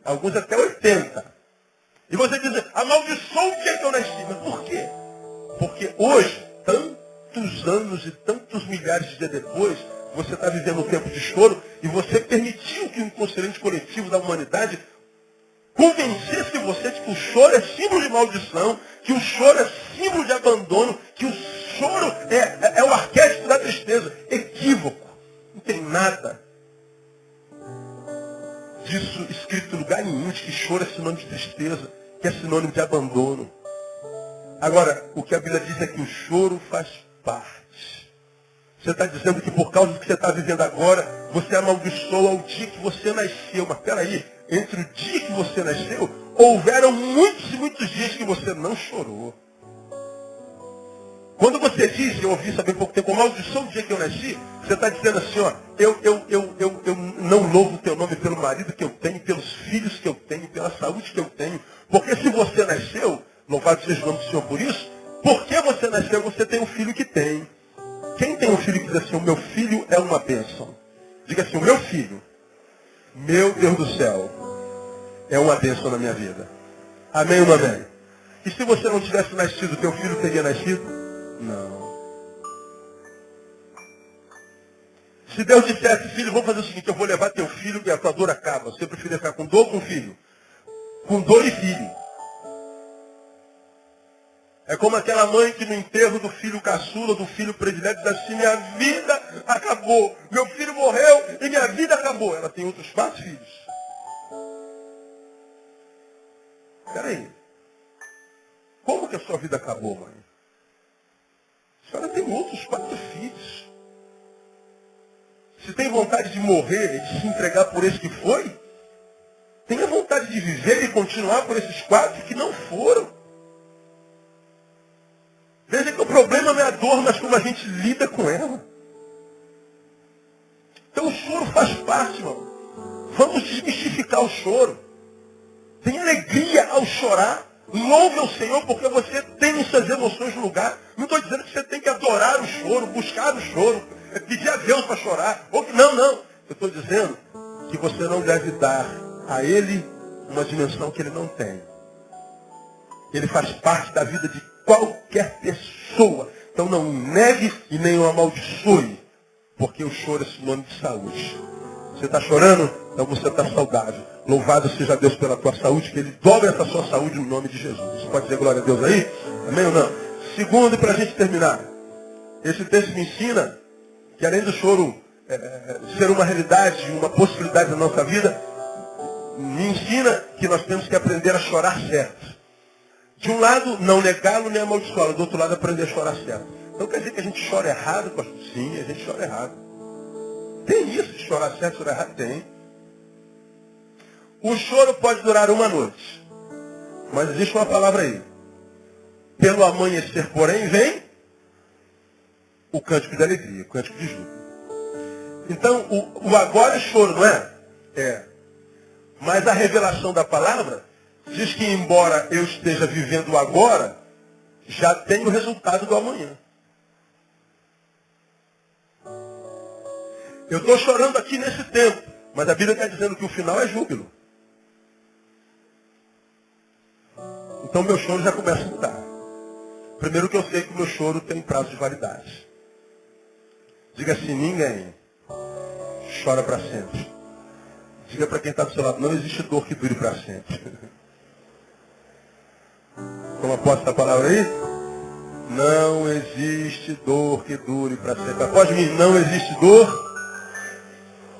Alguns até 80. E você diz, amaldiçoa o dia que eu nasci. Mas por quê? Porque hoje, tantos anos e tantos milhares de dias depois, você está vivendo um tempo de choro e você permitiu que o inconsciente coletivo da humanidade convencesse você de que o choro é símbolo de maldição, que o choro é símbolo de abandono, que o choro é o arquétipo da tristeza. Equívoco. Não tem nada disso escrito em lugar nenhum, de que choro é sinônimo de tristeza, que é sinônimo de abandono. Agora, o que a Bíblia diz é que o choro faz parte. Você está dizendo que por causa do que você está vivendo agora, você amaldiçoa o dia que você nasceu. Mas peraí, entre o dia que você nasceu, houveram muitos e muitos dias que você não chorou. Quando você diz, eu ouvi saber pouco tempo, amaldiçoa o dia que eu nasci, você está dizendo assim, ó, eu não louvo o teu nome pelo marido que eu tenho, pelos filhos que eu tenho, pela saúde que eu tenho. Porque se você nasceu, louvado seja o nome do Senhor por isso, porque você nasceu, você tem um filho que tem. Quem tem um filho que diz assim, o meu filho é uma bênção? Diga assim, o meu filho, meu Deus do céu, é uma bênção na minha vida. Amém ou não amém? E se você não tivesse nascido, teu filho teria nascido? Não. Se Deus dissesse, filho, vamos fazer o seguinte, eu vou levar teu filho e a tua dor acaba. Você prefere ficar com dor ou com filho? Com dor e filho. É como aquela mãe que no enterro do filho caçula, do filho predileto, diz assim, minha vida acabou. Meu filho morreu e minha vida acabou. Ela tem outros 4 filhos. Peraí. Como que a sua vida acabou, mãe? A senhora tem outros 4 filhos. Se tem vontade de morrer e de se entregar por esse que foi, tenha vontade de viver e continuar por esses 4 que não foram. Veja que o problema não é a dor, mas como a gente lida com ela. Então o choro faz parte, irmão. Vamos desmistificar o choro. Tem alegria ao chorar. Louve ao Senhor porque você tem em suas emoções no lugar. Não estou dizendo que você tem que adorar o choro, buscar o choro, pedir a Deus para chorar. Não. Eu estou dizendo que você não deve dar a Ele uma dimensão que Ele não tem. Ele faz parte da vida de qualquer pessoa. Então não negue e nem o amaldiçoe. Porque o choro é sinônimo de saúde. Você está chorando? Então você está saudável. Louvado seja Deus pela tua saúde, que Ele dobre essa sua saúde no nome de Jesus. Você pode dizer glória a Deus aí? Amém ou não? Segundo, para a gente terminar. Esse texto me ensina que além do choro ser uma realidade, uma possibilidade da nossa vida, me ensina que nós temos que aprender a chorar certo. De um lado, não negá-lo nem amaldiçoá-lo. Do outro lado, aprender a chorar certo. Então quer dizer que a gente chora errado, pastor? Sim, a gente chora errado. Tem isso de chorar certo, chorar errado? Tem. O choro pode durar uma noite. Mas existe uma palavra aí. Pelo amanhecer, porém, vem o cântico de alegria, o cântico de júbilo. Então, o agora é choro, não é? É. Mas a revelação da palavra diz que, embora eu esteja vivendo o agora, já tem o resultado do amanhã. Eu estou chorando aqui nesse tempo, mas a Bíblia está dizendo que o final é júbilo. Então meu choro já começa a mudar. Primeiro que eu sei que o meu choro tem prazo de validade. Diga assim, ninguém chora para sempre. Diga para quem está do seu lado, não existe dor que dure para sempre. Como aposta a palavra aí? Não existe dor que dure para sempre. Após mim, não existe dor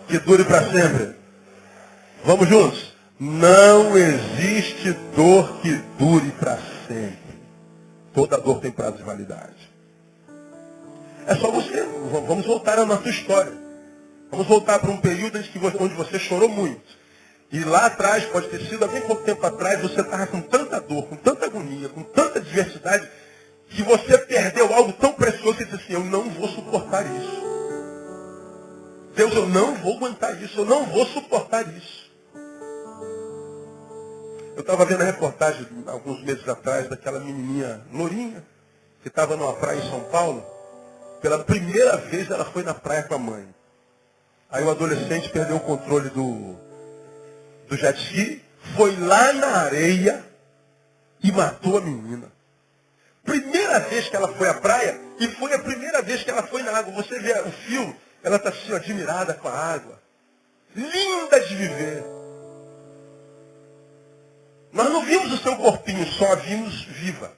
que dure para sempre. Vamos juntos? Não existe dor que dure para sempre. Toda dor tem prazo de validade. É só você. Vamos voltar à nossa história. Vamos voltar para um período onde você chorou muito. E lá atrás, pode ter sido há bem pouco tempo atrás, você estava com tanta dor, com tanta agonia, com tanta adversidade, que você perdeu algo tão precioso e disse assim, eu não vou suportar isso. Deus, eu não vou aguentar isso, eu não vou suportar isso. Eu estava vendo a reportagem, alguns meses atrás, daquela menininha lourinha, que estava numa praia em São Paulo. Pela primeira vez ela foi na praia com a mãe. Aí o adolescente perdeu o controle do jet ski, foi lá na areia e matou a menina. Primeira vez que ela foi à praia e foi a primeira vez que ela foi na água. Você vê o filme, ela está assim, admirada com a água. Linda de viver. Nós não vimos o seu corpinho só, a vimos viva.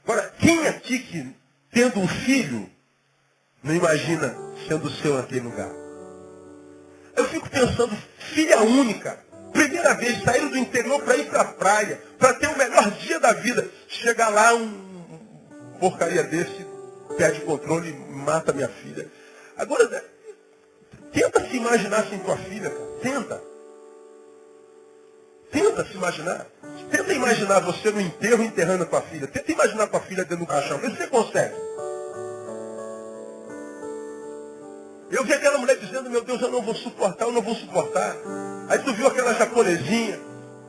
Agora, quem aqui que, tendo um filho, não imagina sendo seu naquele lugar? Eu fico pensando, filha única, primeira vez, saindo do interior para ir para a praia, para ter o melhor dia da vida. Chegar lá, porcaria desse, perde o controle e mata minha filha. Agora, tenta se imaginar sem tua filha, cara. Tenta. Tenta se imaginar. Tenta imaginar você no enterro enterrando a tua filha. Tenta imaginar tua filha dentro do caixão. Vê se você consegue. Eu vi aquela mulher dizendo, meu Deus, eu não vou suportar, eu não vou suportar. Aí tu viu aquela japonesinha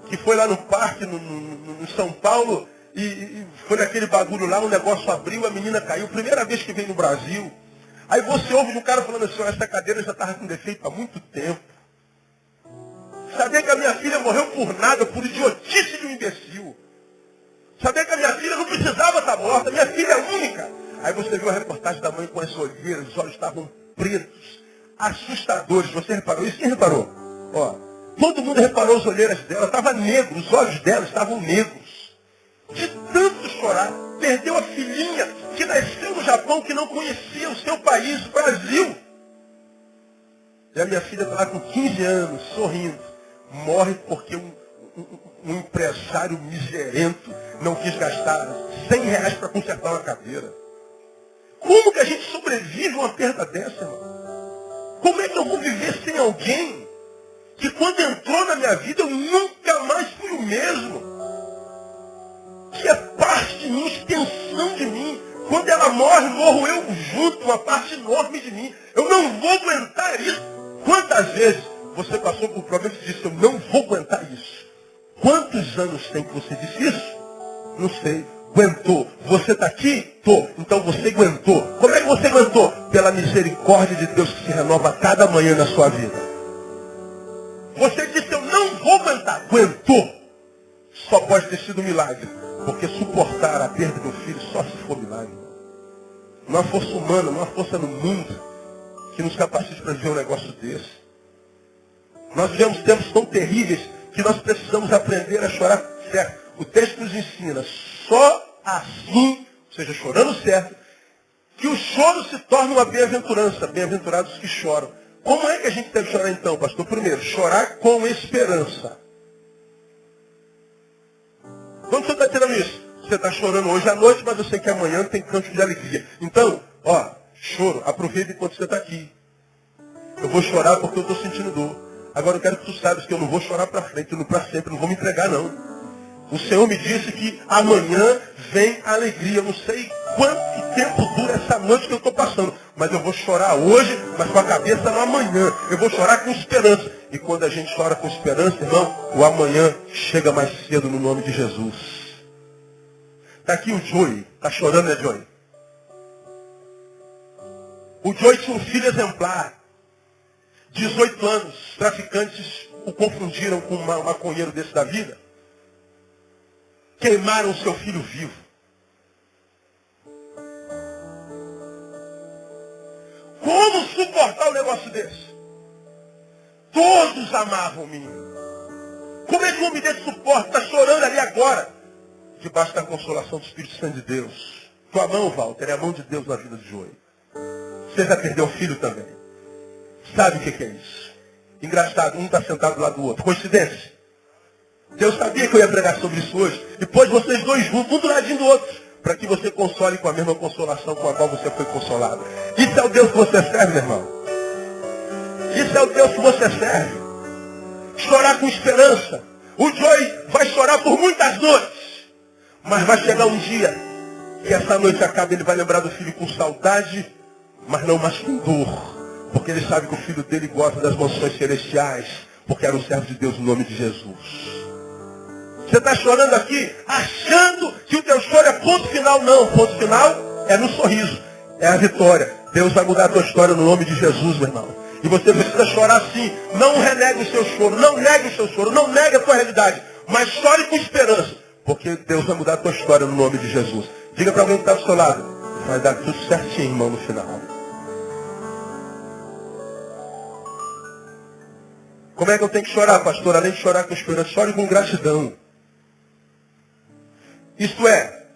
que foi lá no parque, no São Paulo, e foi naquele bagulho lá, o negócio abriu, a menina caiu. Primeira vez que vem no Brasil. Aí você ouve um cara falando assim, essa cadeira já estava com defeito há muito tempo. Sabia que a minha filha morreu por nada, por idiotice de um imbecil. Sabia que a minha filha não precisava estar morta, minha filha é única. Aí você viu a reportagem da mãe com as olheiras, os olhos estavam pretos, assustadores. Você reparou isso? Quem reparou? Ó, todo mundo reparou as olheiras dela, estava negro, os olhos dela estavam negros. De tanto chorar, perdeu a filhinha que nasceu no Japão, que não conhecia o seu país, o Brasil. E a minha filha está lá com 15 anos, sorrindo. Morre porque um empresário miserento não quis gastar R$100 para consertar uma cadeira. Como que a gente sobrevive a uma perda dessa, irmão? Como é que eu vou viver sem alguém que quando entrou na minha vida eu nunca mais fui o mesmo? Que é parte de mim, extensão de mim. Quando ela morre, morro eu junto, uma parte enorme de mim. Eu não vou aguentar isso. Quantas vezes você passou por problemas e disse, eu não vou aguentar isso? Quantos anos tem que você disse isso? Não sei. Aguentou. Você está aqui? Tô. Então você aguentou. Como é que você aguentou? Pela misericórdia de Deus que se renova cada manhã na sua vida. Você disse, eu não vou aguentar. Aguentou. Só pode ter sido um milagre. Porque suportar a perda do filho só se for milagre. Não há força humana, não há força no mundo que nos capacite para viver um negócio desse. Nós vivemos tempos tão terríveis que nós precisamos aprender a chorar certo. O texto nos ensina, só assim, ou seja, chorando certo, que o choro se torna uma bem-aventurança. Bem-aventurados os que choram. Como é que a gente deve chorar então, pastor? Primeiro, chorar com esperança. Quando você está tirando isso? Você está chorando hoje à noite, mas eu sei que amanhã tem canto de alegria. Então, choro, aproveita enquanto você está aqui. Eu vou chorar porque eu estou sentindo dor. Agora eu quero que tu saibas que eu não vou chorar para frente, não para sempre, não vou me entregar não. O Senhor me disse que amanhã vem a alegria. Eu não sei quanto tempo dura essa noite que eu estou passando. Mas eu vou chorar hoje, mas com a cabeça no amanhã. Eu vou chorar com esperança. E quando a gente chora com esperança, irmão, o amanhã chega mais cedo no nome de Jesus. Está aqui o Joey. Está chorando, né, Joey? O Joey tinha um filho exemplar. 18 anos. Traficantes o confundiram com um maconheiro desse da vida. Queimaram o seu filho vivo. Como suportar um negócio desse? Todos amavam o menino. Como é que o homem desse suporta? Está chorando ali agora. Debaixo da consolação do Espírito Santo de Deus. Tua mão, Walter, é a mão de Deus na vida de Joey. Você já perdeu o filho também. Sabe o que é isso? Engraçado, um está sentado do lado do outro. Coincidência? Deus sabia que eu ia pregar sobre isso hoje. E pôs vocês dois juntos, um do ladinho do outro. Para que você console com a mesma consolação com a qual você foi consolado. Isso é o Deus que você serve, meu irmão. Isso é o Deus que você serve. Chorar com esperança. O Joey vai chorar por muitas noites. Mas vai chegar um dia que essa noite acaba, ele vai lembrar do filho com saudade, mas não mais com dor. Porque ele sabe que o filho dele gosta das mansões celestiais. Porque era um servo de Deus no nome de Jesus. Você está chorando aqui, achando que o teu choro é ponto final. Não, ponto final é no sorriso. É a vitória. Deus vai mudar a tua história no nome de Jesus, meu irmão. E você precisa chorar sim. Não renegue o seu choro. Não negue o seu choro. Não negue a tua realidade. Mas chore com esperança. Porque Deus vai mudar a tua história no nome de Jesus. Diga para alguém que está do seu lado. Vai dar tudo certinho, irmão, no final. Como é que eu tenho que chorar, pastor? Além de chorar com esperança, chore com gratidão. Isto é,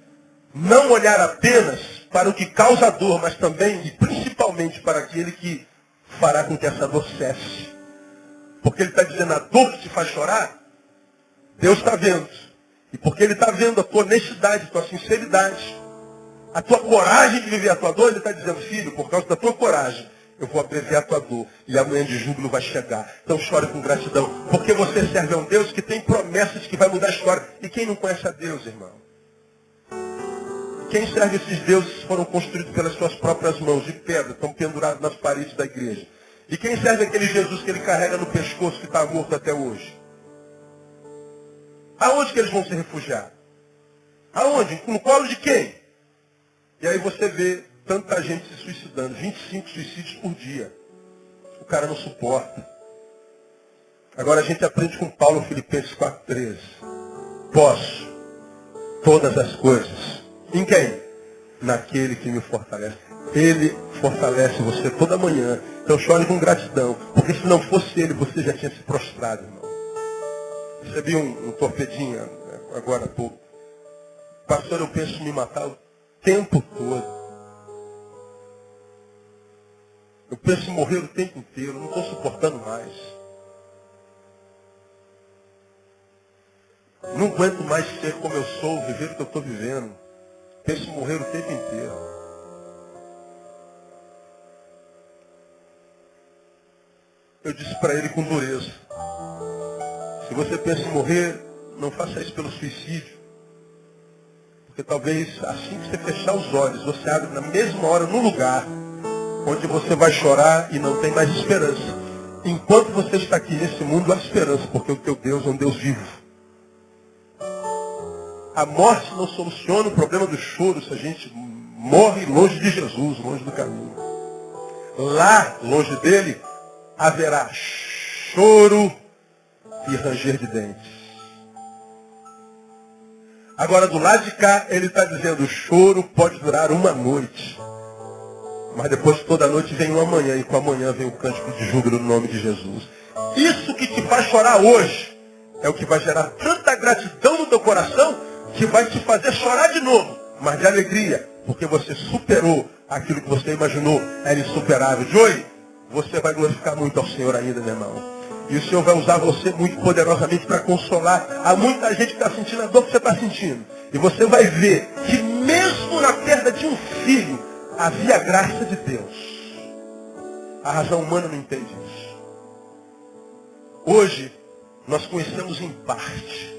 não olhar apenas para o que causa dor, mas também e principalmente para aquele que fará com que essa dor cesse. Porque ele está dizendo, a dor que te faz chorar, Deus está vendo. E porque ele está vendo a tua honestidade, a tua sinceridade, a tua coragem de viver a tua dor, ele está dizendo, filho, por causa da tua coragem, eu vou abreviar a tua dor. E amanhã de júbilo vai chegar. Então chore com gratidão. Porque você serve a um Deus que tem promessas que vai mudar a história. E quem não conhece a Deus, irmão? Quem serve esses deuses foram construídos pelas suas próprias mãos, de pedra, estão pendurados nas paredes da igreja. E quem serve aquele Jesus que ele carrega no pescoço que está morto até hoje? Aonde que eles vão se refugiar? Aonde? No colo de quem? E aí você vê tanta gente se suicidando, 25 suicídios por dia. O cara não suporta. Agora a gente aprende com Paulo, Filipenses 4,13. Posso todas as coisas. Em quem? Naquele que me fortalece. Ele fortalece você toda manhã. Então chore com gratidão. Porque se não fosse ele, você já tinha se prostrado, irmão. Recebi um torpedinho agora há pouco. Pastor, eu penso em me matar o tempo todo. Eu penso em morrer o tempo inteiro. Eu não estou suportando mais. Não aguento mais ser como eu sou, viver o que eu estou vivendo. Penso em morrer o tempo inteiro. Eu disse para ele com dureza. Se você pensa em morrer, não faça isso pelo suicídio. Porque talvez assim que você fechar os olhos, você abre na mesma hora, no lugar, onde você vai chorar e não tem mais esperança. Enquanto você está aqui nesse mundo, há esperança, porque o teu Deus é um Deus vivo. A morte não soluciona o problema do choro se a gente morre longe de Jesus, longe do caminho. Lá, longe dele, haverá choro e ranger de dentes. Agora, do lado de cá, ele está dizendo, o choro pode durar uma noite. Mas depois toda noite vem uma manhã, e com a manhã vem o cântico de júbilo no nome de Jesus. Isso que te faz chorar hoje, é o que vai gerar tanta gratidão no teu coração, que vai te fazer chorar de novo, mas de alegria, porque você superou aquilo que você imaginou era insuperável. Joey, você vai glorificar muito ao Senhor ainda, meu irmão. E o Senhor vai usar você muito poderosamente para consolar a muita gente que está sentindo a dor que você está sentindo. E você vai ver que mesmo na perda de um filho, havia a graça de Deus. A razão humana não entende isso. Hoje, nós conhecemos em parte,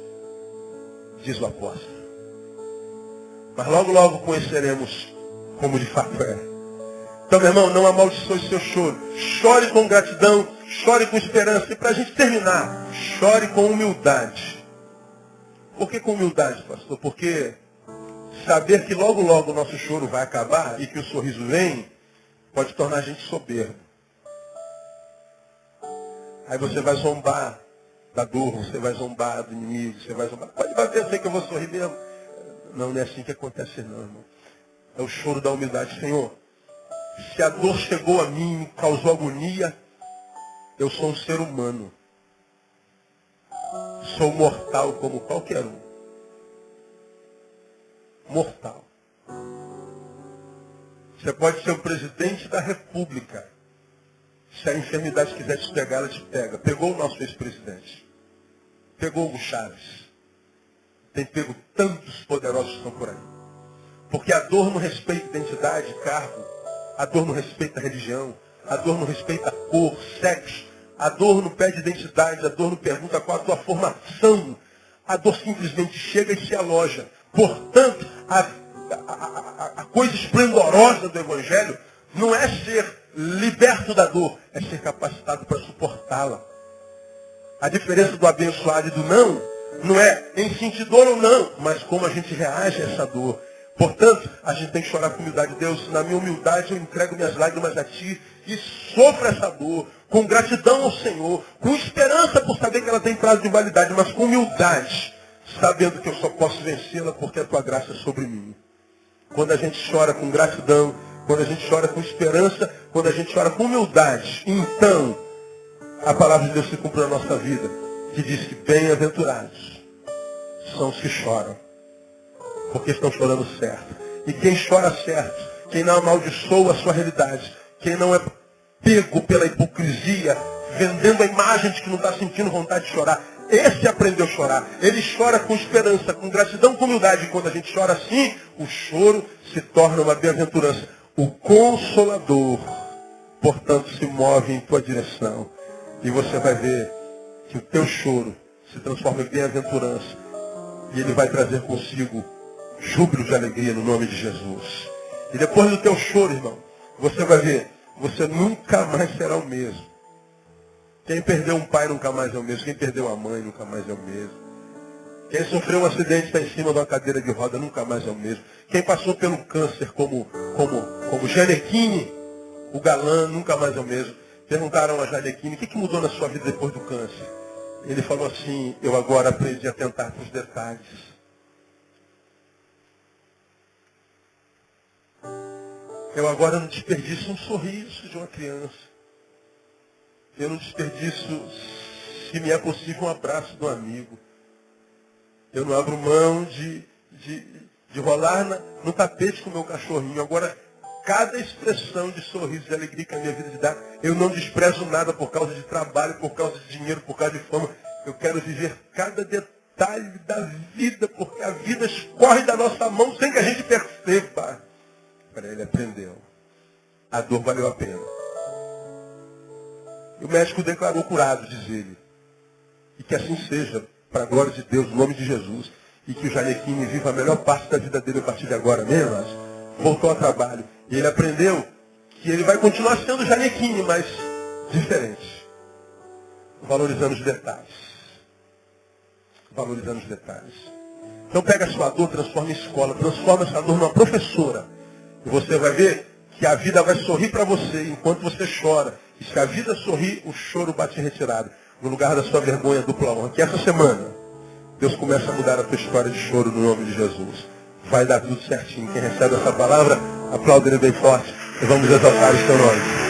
diz o apóstolo. Mas logo, logo conheceremos como de fato é. Então, meu irmão, não amaldiçoe seu choro. Chore com gratidão, chore com esperança. E para a gente terminar, chore com humildade. Por que com humildade, pastor? Porque saber que logo, logo o nosso choro vai acabar e que o sorriso vem, pode tornar a gente soberbo. Aí você vai zombar da dor, você vai zombar do inimigo, você vai zombar. Pode bater, eu sei que eu vou sorrir mesmo. Não é assim que acontece não, irmão. É o choro da humildade. Senhor, se a dor chegou a mim, me causou agonia, eu sou um ser humano. Sou mortal como qualquer um. Mortal. Você pode ser o presidente da república. Se a enfermidade quiser te pegar, ela te pega. Pegou o nosso ex-presidente. Pegou o Hugo Chávez. Tem pego tantos poderosos que estão por aí. Porque a dor não respeita identidade, cargo. A dor não respeita a religião. A dor não respeita a cor, sexo. A dor não pede identidade. A dor não pergunta qual a tua formação. A dor simplesmente chega e se aloja. Portanto, a coisa esplendorosa do Evangelho não é ser liberto da dor, é ser capacitado para suportá-la. A diferença do abençoado e do não é em sentir dor ou não, mas como a gente reage a essa dor. Portanto, a gente tem que chorar com humildade. Deus, na minha humildade eu entrego minhas lágrimas a Ti e sofro essa dor, com gratidão ao Senhor, com esperança por saber que ela tem prazo de validade, mas com humildade, sabendo que eu só posso vencê-la porque a Tua graça é sobre mim. Quando a gente chora com gratidão, quando a gente chora com esperança, quando a gente chora com humildade, então a palavra de Deus se cumpre na nossa vida, que diz que bem-aventurados são os que choram, porque estão chorando certo. E quem chora certo, quem não amaldiçoa a sua realidade, quem não é pego pela hipocrisia, vendendo a imagem de que não está sentindo vontade de chorar, esse aprendeu a chorar. Ele chora com esperança, com gratidão, com humildade. E quando a gente chora assim, o choro se torna uma bem-aventurança. O Consolador, portanto, se move em tua direção. E você vai ver que o teu choro se transforma em bem-aventurança. E ele vai trazer consigo júbilo de alegria no nome de Jesus. E depois do teu choro, irmão, você vai ver, você nunca mais será o mesmo. Quem perdeu um pai nunca mais é o mesmo. Quem perdeu a mãe nunca mais é o mesmo. Quem sofreu um acidente e está em cima de uma cadeira de roda nunca mais é o mesmo. Quem passou pelo câncer como Janequine, o galã, nunca mais é o mesmo. Perguntaram a Janequine, o que mudou na sua vida depois do câncer? Ele falou assim, eu agora aprendi a atentar para os detalhes. Eu agora não desperdiço um sorriso de uma criança. Eu não desperdiço, se me é possível, um abraço de um amigo. Eu não abro mão de rolar no tapete com o meu cachorrinho. Agora, cada expressão de sorriso, de alegria que a minha vida te dá, eu não desprezo nada por causa de trabalho, por causa de dinheiro, por causa de fama. Eu quero viver cada detalhe detalhe da vida, porque a vida escorre da nossa mão sem que a gente perceba. Para ele aprendeu. A dor valeu a pena. E o médico declarou curado, diz ele. E que assim seja, para a glória de Deus, no nome de Jesus. E que o Janequine viva a melhor parte da vida dele a partir de agora mesmo. Voltou ao trabalho. E ele aprendeu que ele vai continuar sendo Janequine, mas diferente. Valorizando os detalhes. Valorizando os detalhes. Então pega a sua dor, transforma em escola. Transforma essa dor numa professora. E você vai ver que a vida vai sorrir para você enquanto você chora. E se a vida sorrir, o choro bate em retirada. No lugar da sua vergonha, dupla honra. Que essa semana, Deus começa a mudar a tua história de choro no nome de Jesus. Vai dar tudo certinho. Quem recebe essa palavra, aplaude ele bem forte. E vamos exaltar o seu nome.